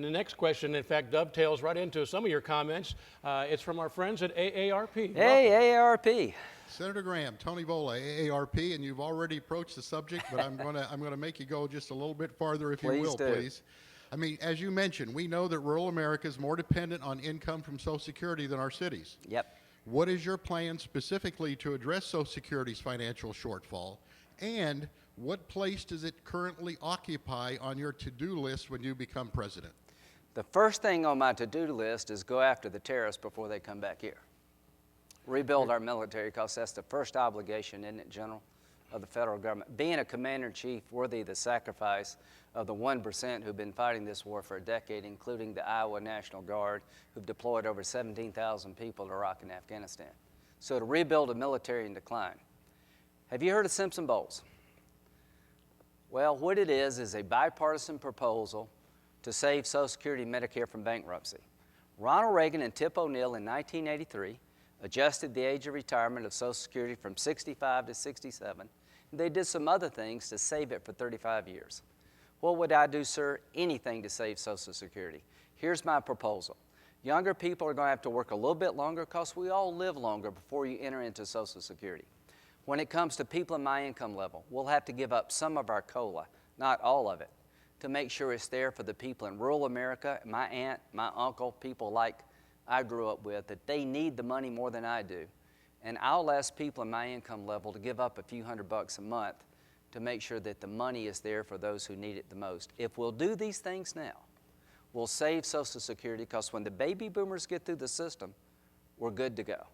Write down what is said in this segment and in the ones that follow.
And the next question, in fact, dovetails right into some of your comments. It's from our friends at AARP. Hey, AARP. Senator Graham, Tony Volay, AARP, and you've already approached the subject, but I'm gonna make you go just a little bit farther, if you will, please. I mean, as you mentioned, we know that rural America is more dependent on income from Social Security than our cities. Yep. What is your plan specifically to address Social Security's financial shortfall, and what place does it currently occupy on your to-do list when you become president? The first thing on my to-do list is go after the terrorists before they come back here. Rebuild our military, because that's the first obligation, isn't it, General, of the federal government. Being a commander-in-chief worthy of the sacrifice of the 1% who've been fighting this war for a decade, including the Iowa National Guard, who've deployed over 17,000 people to Iraq and Afghanistan. So to rebuild a military in decline. Have you heard of Simpson-Bowles? Well, what it is a bipartisan proposal to save Social Security Medicare from bankruptcy. Ronald Reagan and Tip O'Neill in 1983 adjusted the age of retirement of Social Security from 65 to 67. They did some other things to save it for 35 years. What would I do, sir? Anything to save Social Security. Here's my proposal. Younger people are going to have to work a little bit longer, because we all live longer before you enter into Social Security. When it comes to people in my income level, we'll have to give up some of our COLA, not all of it, to make sure it's there for the people in rural America, my aunt, my uncle, people like I grew up with, that they need the money more than I do. And I'll ask people in my income level to give up a few $100 a month to make sure that the money is there for those who need it the most. If we'll do these things now, we'll save Social Security, because when the baby boomers get through the system, we're good to go.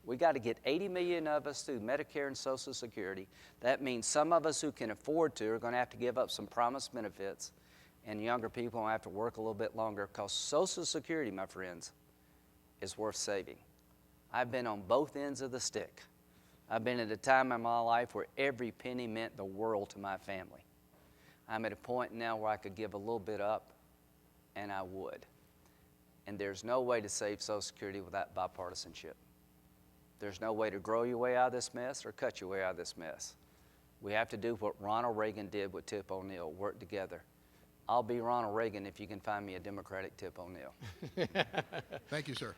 We got to get 80 million of us through Medicare and Social Security. That means some of us who can afford to are going to have to give up some promised benefits, and younger people will have to work a little bit longer, because Social Security, my friends, is worth saving. I've been on both ends of the stick. I've been at a time in my life where every penny meant the world to my family. I'm at a point now where I could give a little bit up, and I would. And there's no way to save Social Security without bipartisanship. There's no way to grow your way out of this mess or cut your way out of this mess. We have to do what Ronald Reagan did with Tip O'Neill, work together. I'll be Ronald Reagan if you can find me a Democratic Tip O'Neill. Thank you, sir.